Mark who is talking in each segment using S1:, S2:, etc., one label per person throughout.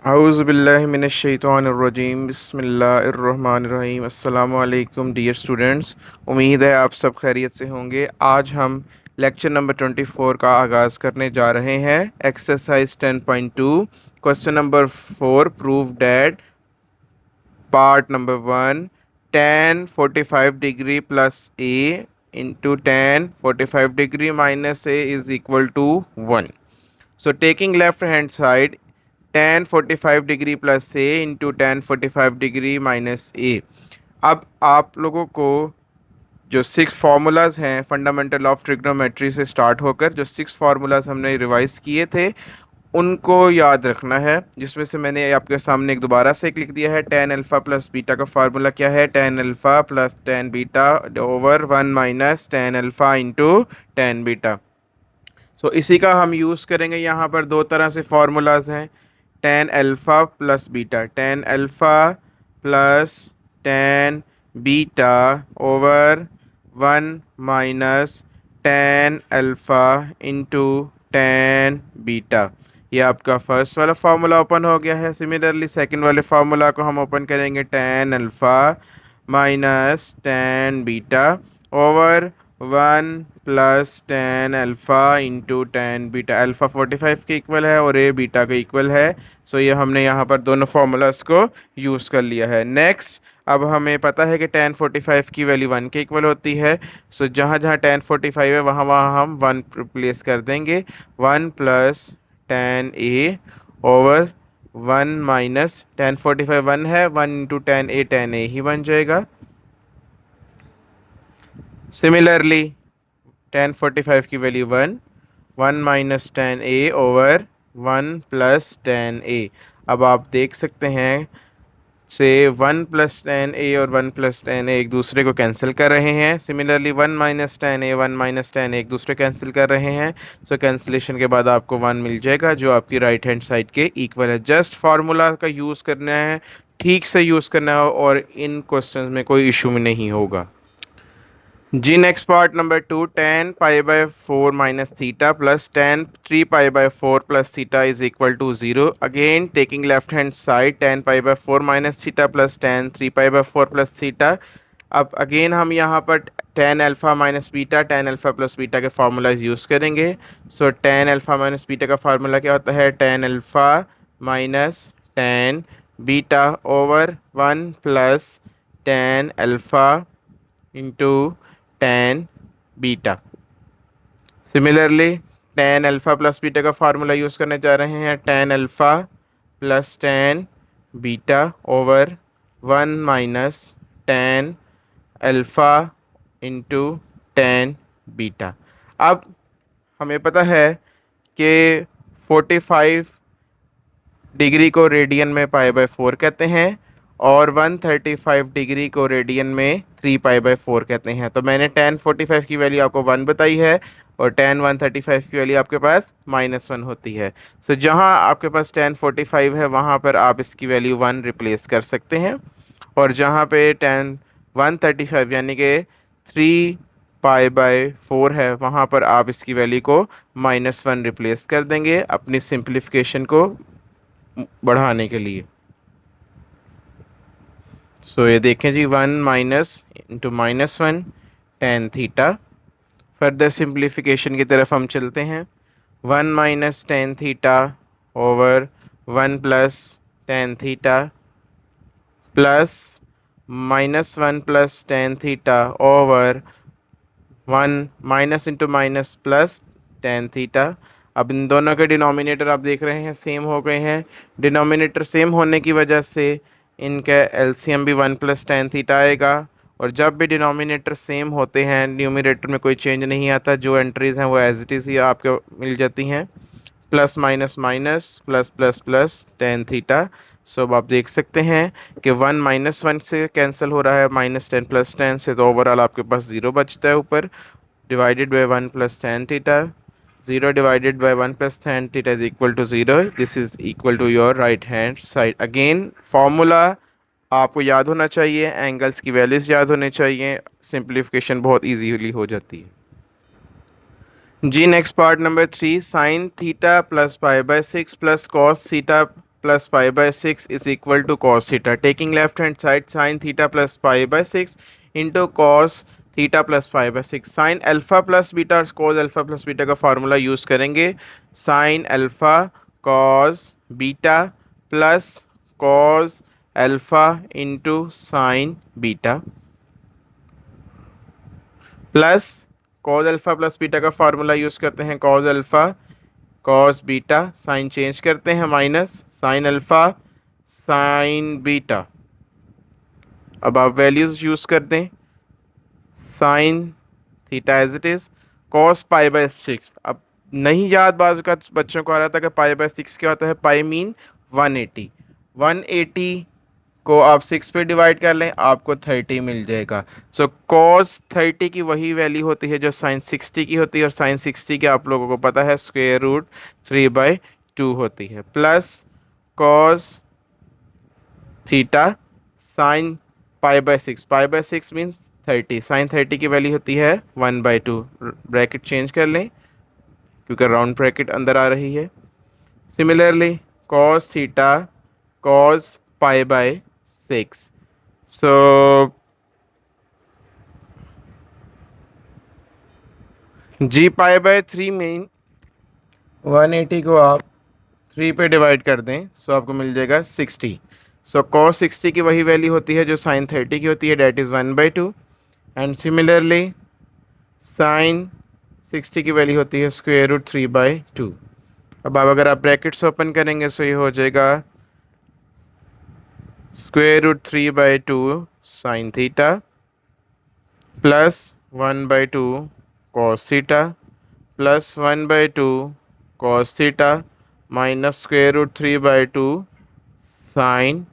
S1: औज़ुबिल्लाहिमिनश्शैतानिर्रजीम बिस्मिल्लाहिर्रहमानिर्रहीम अस्सलामु अलैकुम डियर स्टूडेंट्स। उम्मीद है आप सब खैरियत से होंगे। आज हम लेक्चर नंबर 24 का आगाज़ करने जा रहे हैं। Exercise 10.2 question number 4 prove that part number 1 tan 45 degree plus a into tan 45 degree minus a is equal to 1। So taking left hand side tan 45 degree plus a into tan 45 degree minus a। अब आप लोगों को जो 6 formulas हैं fundamental of trigonometry से start होकर जो 6 formulas हमने रिवाइज किए थे उनको याद रखना है, जिसमें से मैंने आपके सामने एक दोबारा से एक लिख दिया है। tan अल्फ़ा प्लस बीटा का फार्मूला क्या है? tan alpha plus tan beta over 1 minus tan alpha into tan beta. So इसी का हम यूज़ करेंगे। यहाँ पर दो तरह से फार्मूलाज हैं, tan alpha plus beta, tan alpha plus tan beta over 1 minus tan alpha into tan beta. ये आपका फर्स्ट वाला फार्मूला ओपन हो गया है। सिमिलरली सेकंड वाले फार्मूला को हम ओपन करेंगे, tan alpha minus tan beta over 1 plus tan alpha into tan beta. Alpha 45 के इक्वल है और ए बीटा के इक्वल है। सो ये हमने यहाँ पर दोनों फार्मूलाज को यूज़ कर लिया है। नेक्स्ट, अब हमें पता है कि tan 45 की वैल्यू 1 के इक्वल होती है। सो जहाँ जहाँ tan 45 है वहाँ वहाँ हम 1 रिप्लेस कर देंगे। 1 plus tan a over 1 minus tan 45 1 है, 1 इंटू tan a ही बन जाएगा। सिमिलरली tan 45 की value 1 minus tan a over 1 plus tan a। अब आप देख सकते हैं से 1 प्लस tan a और 1 प्लस tan a एक दूसरे को कैंसिल कर रहे हैं। Similarly 1 minus tan a 1 minus tan a एक दूसरे कैंसिल कर रहे हैं। सो कैंसिलेशन के बाद आपको 1 मिल जाएगा जो आपकी राइट हैंड साइड के इक्वल है। जस्ट फार्मूला का यूज़ करना है, ठीक से यूज़ करना है और इन क्वेश्चन में कोई इशू नहीं होगा जी। Next part number 2, tan pi by 4 minus theta plus tan 3 pi by 4 plus theta is equal to 0। Again taking left hand side tan pi by 4 minus theta plus tan 3 pi by 4 plus theta. अब again हम यहाँ पर tan alpha minus beta tan alpha plus beta के formulas use करेंगे। So tan alpha minus beta का formula क्या होता है? tan alpha minus tan beta over 1 plus tan alpha into tan beta. Similarly tan alpha plus beta का formula use करने जा रहे हैं, tan alpha plus tan beta over 1 minus tan alpha into tan beta. अब हमें पता है कि 45 डिग्री को रेडियन में पाई बाय 4 कहते हैं और 135 डिग्री को रेडियन में 3 पाई बाय 4 कहते हैं। तो मैंने tan 45 की वैल्यू आपको 1 बताई है और tan 135 की वैल्यू आपके पास -1 होती है। सो जहां आपके पास tan 45 है वहां पर आप इसकी वैल्यू 1 रिप्लेस कर सकते हैं और जहां पे tan 135 यानी कि 3 पाई बाय 4 है वहां पर आप इसकी वैल्यू को -1 रिप्लेस कर देंगे अपनी सिंप्लीफिकेशन को बढ़ाने के लिए। सो ये देखें जी, 1 minus into -1 tan theta. Further simplification की तरफ हम चलते हैं। 1 minus tan theta over 1 plus tan theta plus -1 plus tan theta over 1 minus into minus plus tan theta. अब इन दोनों के डिनोमिनेटर आप देख रहे हैं सेम हो गए हैं। डिनोमिनेटर सेम होने की वजह से इनका एलसीएम भी 1 प्लस tan थीटा आएगा और जब भी डिनोमिनेटर सेम होते हैं न्यूमरेटर में कोई चेंज नहीं आता, जो एंट्रीज हैं वो एज इट इज़ ही आपको मिल जाती हैं। Plus minus minus plus plus plus tan theta. So अब आप देख सकते हैं कि 1 -1 से कैंसिल हो रहा है, -10 प्लस 10 से, तो ओवरऑल आपके पास 0 बचता है ऊपर, divided by 1 plus tan theta. 0 divided by 1 plus tan theta is equal to 0. This is equal to your right hand side. Again formula आपको याद होना चाहिए, एंगल्स की वैल्यूज याद होने चाहिए, सिंप्लीफिकेशन बहुत इजीली हो जाती है जी। Next part number 3, sine theta plus pi by 6 plus cos theta plus pi by 6 is equal to cos theta. Taking left hand side, sin theta plus pi by 6 into cos theta plus pi by 6. Sine alpha plus beta और cos alpha plus beta का formula use करेंगे. Sine alpha cos beta plus cos alpha into sine beta plus cos alpha plus beta का formula use करते हैं. cos alpha cos beta, sign change करते हैं, minus sine alpha sine beta. अब आप values use कर दें. Sine theta as it is cos pi by 6. अब नहीं याद बाजू का बच्चों को आ रहा था कि पाई बाय 6 क्या होता है. पाई मीन 180. 180 को आप 6 पे डिवाइड कर लें, आपको 30 मिल जाएगा. सो कॉस 30 की वही वैल्यू होती है जो साइन 60 की होती है, और साइन 60 की आप लोगों को पता है स्क्वायर रूट 3/2 होती है. Plus cos theta sine pi by 6. Pi by 6 means 30. Sine 30 की वैल्यू होती है 1/2. ब्रैकेट चेंज कर लें क्योंकि राउंड ब्रैकेट अंदर आ रही है. Similarly cos theta cos pi by 6. So जी पाई बाय 3 मीन 180 को आप 3 पे डिवाइड कर दें, सो आपको मिल जाएगा 60. सो कॉस 60 की वही वैल्यू होती है जो साइन 30 की होती है, that is 1/2. And similarly sign 60 की वैल्यू होती है स्क्वायर रूट 3/2. अब आप अगर आप ब्रैकेट्स ओपन करेंगे तो ये हो जाएगा square root 3/2 sine theta plus 1/2 cos theta plus 1/2 cos theta minus square root 3/2 sine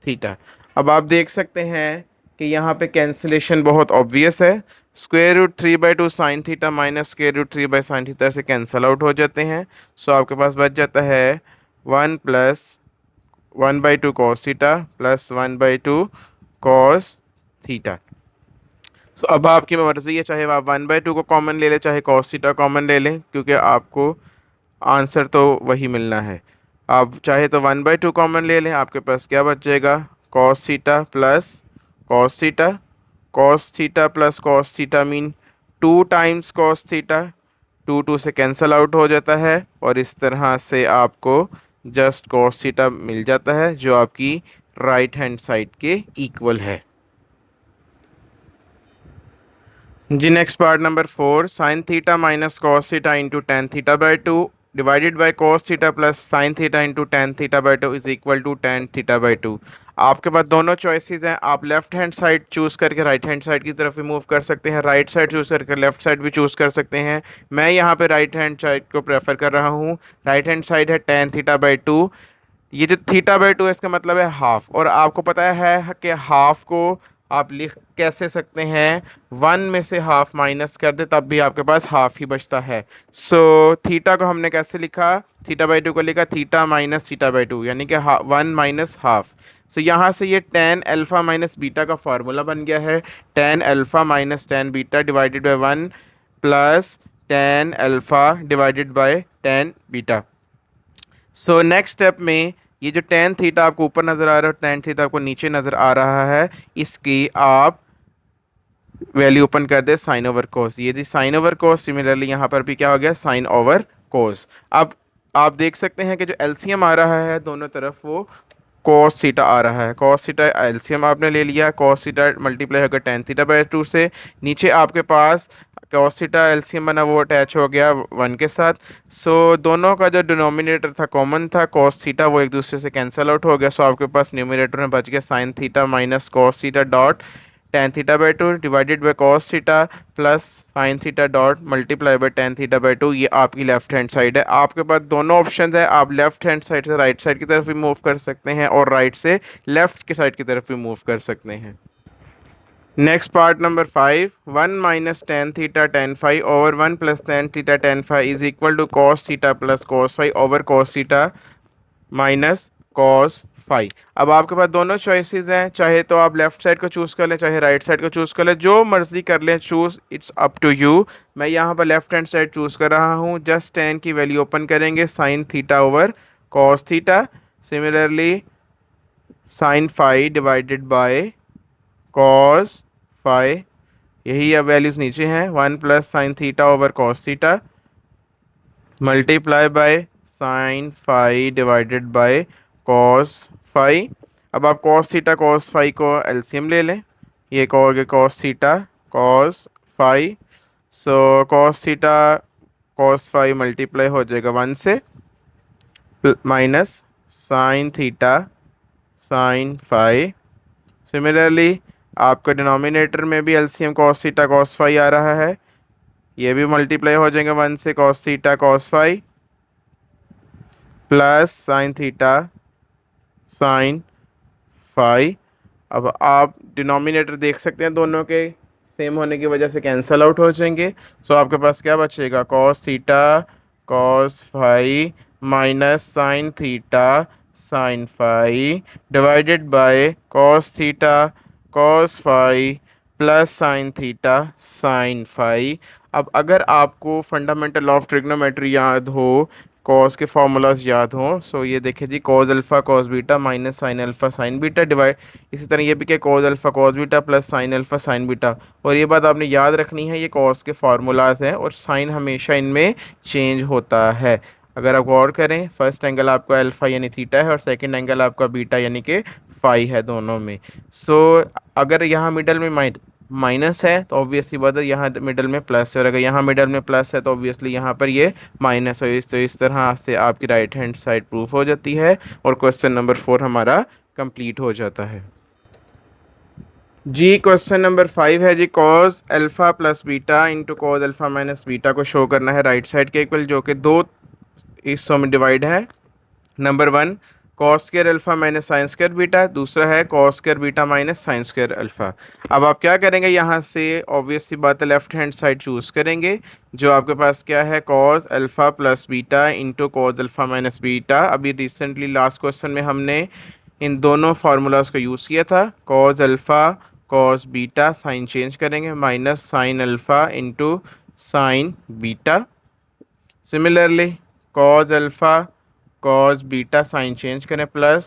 S1: theta. अब आप देख सकते हैं कि यहाँ पे कैंसिलेशन बहुत ऑब्वियस है. Square root 3/2 sine theta minus square root 3 sine theta से कैंसिल आउट हो जाते हैं. सो आपके पास बच जाता है 1 plus 1/2 cos theta plus 1/2 cos theta. So अब आपकी मर्जी है, चाहे आप 1/2 को कॉमन ले लें, चाहे कॉस थीटा कॉमन ले लें, क्योंकि आपको आंसर तो वही मिलना है. आप चाहे तो 1/2 कॉमन ले लें, आपके पास क्या बच जाएगा cos theta plus cos theta. Cos theta plus cos theta mean 2 times cos theta. 2 से कैंसल आउट हो जाता है और इस तरह से आपको जस्ट कॉस थीटा मिल जाता है जो आपकी राइट हैंड साइड के इक्वल है. जी next part number 4. Sine theta minus cos theta into tan theta by 2 divided by cos theta plus sine theta into tan theta by 2 is equal to tan theta by 2. आपके पास दोनों choices हैं. आप left hand side choose करके right hand side की तरफ भी move कर सकते हैं, राइट साइड चूज़ करके लेफ्ट साइड भी चूज़ कर सकते हैं. मैं यहाँ पे राइट हैंड साइड को प्रेफर कर रहा हूँ. राइट हैंड साइड है टेन थीटा बाई 2. ये जो थीटा बाई 2 है इसका मतलब है हाफ, और आपको पता है कि हाफ को आप लिख कैसे सकते हैं, 1 में से हाफ माइनस कर दे तब भी आपके पास हाफ ही बचता है. सो थीटा को हमने कैसे लिखा, थीटा बाई 2 को लिखा थीटा माइनस थीटा बाई 2 यानी कि 1 माइनस हाफ. सो यहाँ से ये टेन अल्फ़ा माइनस बीटा का फार्मूला बन गया है. Tan alpha minus tan beta divided by 1 plus tan alpha divided by tan beta. So next step में ये जो टेन थीटा आपको ऊपर नज़र आ रहा है और टेन थीटा आपको नीचे नज़र आ रहा है, इसकी आप वैल्यू ओपन कर दे साइन ओवर कोस. ये जी साइन ओवर कोस. सिमिलरली यहाँ पर भी क्या हो गया साइन ओवर कोस. अब आप देख सकते हैं कि जो एलसीएम आ रहा है दोनों तरफ वो कॉस थीटा आ रहा है. कॉस थीटा एलसीएम आपने ले लिया, कॉस थीटा मल्टीप्लाई होगा टेन थीटा बाई 2 से. नीचे आपके पास कॉस थीटा एलसीएम बना वो अटैच हो गया 1 के साथ. सो दोनों का जो डिनोमिनेटर था कॉमन था कॉस थीटा, वो एक दूसरे से कैंसिल आउट हो गया. सो आपके पास न्यूमिनेटर में बच गया sign theta minus cos theta dot ten theta by 2 divided by cos theta plus sine theta dot multiply by ten theta by 2. ये आपकी लेफ्ट हैंड साइड है. आपके पास दोनों ऑप्शन है. आप लेफ्ट हैंड साइड से राइट साइड की तरफ भी मूव कर सकते हैं और राइट से लेफ्ट की साइड की तरफ भी मूव कर सकते हैं. Next part number 5. 1 minus tan theta tan phi over 1 plus tan theta tan phi is equal to cos theta plus cos phi over cos theta minus cos phi. अब आपके पास दोनों चॉइसेस हैं. चाहे तो आप लेफ्ट साइड को choose कर लें, चाहे राइट साइड को चूज़ कर लें, जो मर्जी कर लें choose, it's up to you. मैं यहाँ पर लेफ्ट हैंड साइड चूज़ कर रहा हूँ. जस्ट टेन की वैल्यू ओपन करेंगे sine theta over cos theta similarly sine phi divided by cos phi, यही अब वैल्यूज नीचे हैं, 1 plus sine theta over cos theta multiply by sine phi divided by cos phi. अब आप cos phi को LCM ले लें, ये कहोगे cos theta cos phi, so cos theta cos phi multiply हो जाएगा 1 से minus sine theta sine phi. Similarly आपका डिनोमिनेटर में भी LCM cos theta cos phi आ रहा है, ये भी मल्टीप्लाई हो जाएंगे 1 से cos theta cos phi plus sine theta sine phi. अब आप डिनोमिनेटर देख सकते हैं दोनों के सेम होने की वजह से कैंसल आउट हो जाएंगे। सो आपके पास क्या बचेगा, cos theta cos phi minus sine theta sine phi divided by cos theta cos phi plus sine theta sine phi. अब अगर आपको फंडामेंटल ऑफ ट्रिग्नोमेट्री याद हो, कॉस के फॉर्मूलाज याद हों, सो ये देखिए जी, cos alpha cos beta minus sine alpha sine beta divide, इसी तरह ये भी क्या, cos alpha cos beta plus sine alpha sine beta. और ये बात आपने याद रखनी है, ये कॉस के फार्मूलाज हैं और साइन हमेशा इनमें चेंज होता है। अगर आप गौर करें, फर्स्ट एंगल आपका अल्फ़ा यानी थीटा है और सेकंड एंगल आपका बीटा यानी कि फाई है दोनों में। सो अगर यहाँ मिडल में माइनस है तो ऑब्वियसली बात है यहाँ मिडल में प्लस है, और अगर यहाँ मिडल में प्लस है तो ऑब्वियसली यहाँ पर ये माइनस है। तो इस तरह से आपकी राइट हैंड साइड प्रूफ हो जाती है और क्वेश्चन नंबर 4 हमारा कंप्लीट हो जाता है। जी क्वेश्चन नंबर 5 है जी, cos alpha plus beta into cos alpha minus beta को शो करना है राइट साइड के इक्वल, जो कि दो हिस्सों में डिवाइड है। Number 1 cos square alpha minus sine square beta, दूसरा है cos square beta minus sign square alpha. अब आप क्या करेंगे, यहाँ से ऑब्वियसली बात है लेफ्ट हैंड साइड चूज़ करेंगे, जो आपके पास क्या है, cos alpha plus beta into cos alpha minus beta. अभी रिसेंटली लास्ट क्वेश्चन में हमने इन दोनों फार्मूलाज को यूज़ किया था, cos alpha cos beta, sign change करेंगे, minus sine alpha into sine beta. Similarly cos alpha cos beta, sign change करें, plus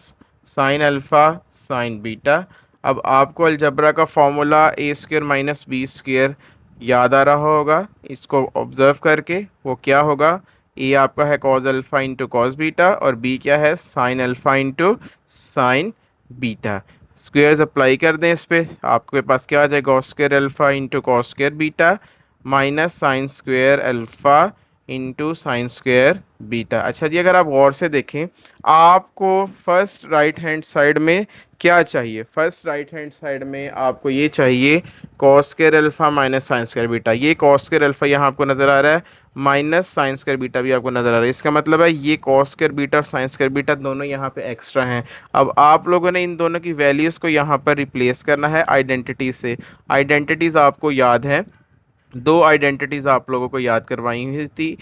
S1: sine alpha sine beta. अब आपको अलजबरा का formula A square minus B square याद आ रहा होगा, इसको ऑब्जर्व करके वो क्या होगा, ए आपका है cos alpha into cos beta और बी क्या है, sign alpha into sine beta. Squares apply कर दें इस पर, आपके पास क्या आ जाएगा, cos square alpha into cos square beta minus sign square alpha into sine square beta. अच्छा जी, अगर आप गौर से देखें, आपको फर्स्ट राइट हैंड साइड में क्या चाहिए, फर्स्ट राइट हैंड साइड में आपको ये चाहिए cos square alpha minus sine square beta. ये कॉस स्क्वायर अल्फ़ा यहाँ आपको नज़र आ रहा है, माइनस साइन स्क्वायर बीटा भी आपको नज़र आ रहा है। इसका मतलब है ये कॉस स्क्वायर बीटा और साइन स्क्वायर बीटा दोनों यहाँ पे एक्स्ट्रा हैं। अब आप लोगों ने इन दोनों की वैल्यूज़ को यहाँ पर रिप्लेस करना है आइडेंटिटी से। आइडेंटिटीज़ आपको याद है, दो आइडेंटिटीज़ आप लोगों को याद करवाई हुई थी,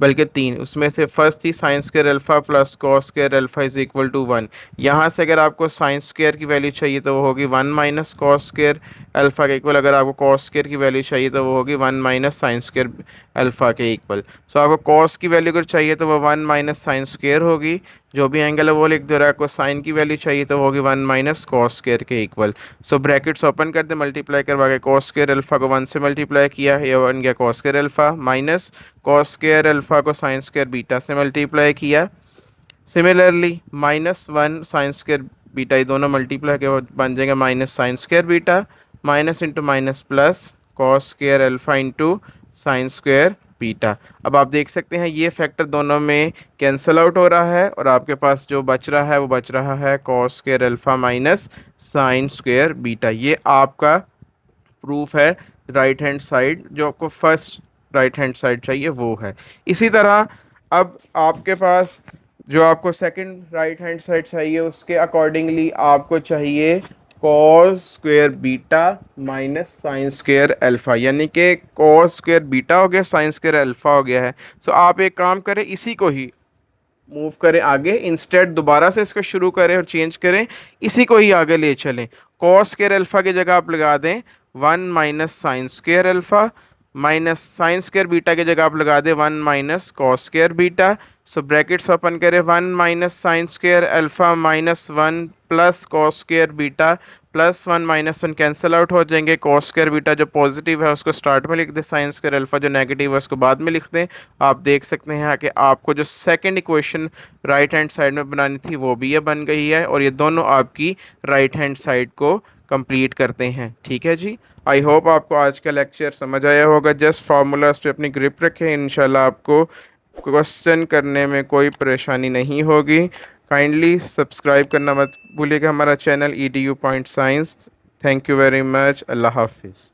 S1: बल्कि तीन, उसमें से फर्स्ट थी sine square alpha plus cos square alpha is equal to 1। यहाँ से अगर आपको साइन स्क्वायर की वैल्यू चाहिए तो वो होगी 1 माइनस कॉस स्क्वायर अल्फ़ा के इक्वल, अगर आपको कॉस स्क्वायर की वैल्यू चाहिए तो वो होगी 1 माइनस साइन स्क्वायर अल्फ़ा के इक्वल। सो आपको कॉस की वैल्यू अगर चाहिए तो वो 1 माइनस साइन स्क्वायर होगी, जो भी एंगल है वो लिख दो रहा है, आपको साइन की वैल्यू चाहिए तो होगी 1 माइनस कॉस स्क्वायर के इक्वल। सो ब्रैकेट्स ओपन कर दे, मल्टीप्लाई करवा के कॉस स्क्वायर अल्फ़ा को 1 से मल्टीप्लाई किया, ये बन गया cos square alpha, minus cos square alpha को साइन स्क्वायर बीटा से मल्टीप्लाई किया। Similarly minus 1 sine square beta, ये दोनों मल्टीप्लाई के बाद बन जाएगा minus sine square beta, minus into minus plus cos square alpha into sine square beta. अब आप देख सकते हैं ये फैक्टर दोनों में कैंसल आउट हो रहा है और आपके पास जो बच रहा है वो बच रहा है cos square alpha minus sine square beta. ये आपका प्रूफ है राइट हैंड साइड, जो आपको फर्स्ट राइट हैंड साइड चाहिए वो है। इसी तरह अब आपके पास जो आपको सेकंड राइट हैंड साइड चाहिए, उसके अकॉर्डिंगली आपको चाहिए cos square beta minus sign square alpha, यानी कि कॉस स्क्वायर बीटा हो गया, साइन स्क्वायर अल्फ़ा हो गया है। सो आप एक काम करें, इसी को ही मूव करें आगे, इंस्टेड दोबारा से इसको शुरू करें और चेंज करें, इसी को ही आगे ले चलें। कॉस स्क्वायर अल्फ़ा की जगह आप लगा दें 1 minus sign square alpha minus sine square beta की जगह आप लगा दे 1 माइनस कॉस स्क्वायर बीटा। सो ब्रैकेट्स ओपन करें, 1 minus sine square alpha minus 1 plus cos square beta plus 1 minus 1 cancel out हो जाएंगे। कॉस स्क्वायर बीटा जो पॉजिटिव है उसको स्टार्ट में लिख दें, साइन स्क्वायर अल्फा जो नेगेटिव है उसको बाद में लिख दें। आप देख सकते हैं कि आपको जो second equation right hand side में बनानी थी वो भी ये बन गई है, और ये दोनों आपकी राइट हैंड साइड को कंप्लीट करते हैं। ठीक है जी, आई होप आपको आज का लेक्चर समझ आया होगा। जस्ट फार्मूलाज पे अपनी ग्रिप रखें, इंशाल्लाह आपको क्वेश्चन करने में कोई परेशानी नहीं होगी। काइंडली सब्सक्राइब करना मत भूलिएगा हमारा channel EDU Point Science। Thank you very much. अल्लाह हाफिज़।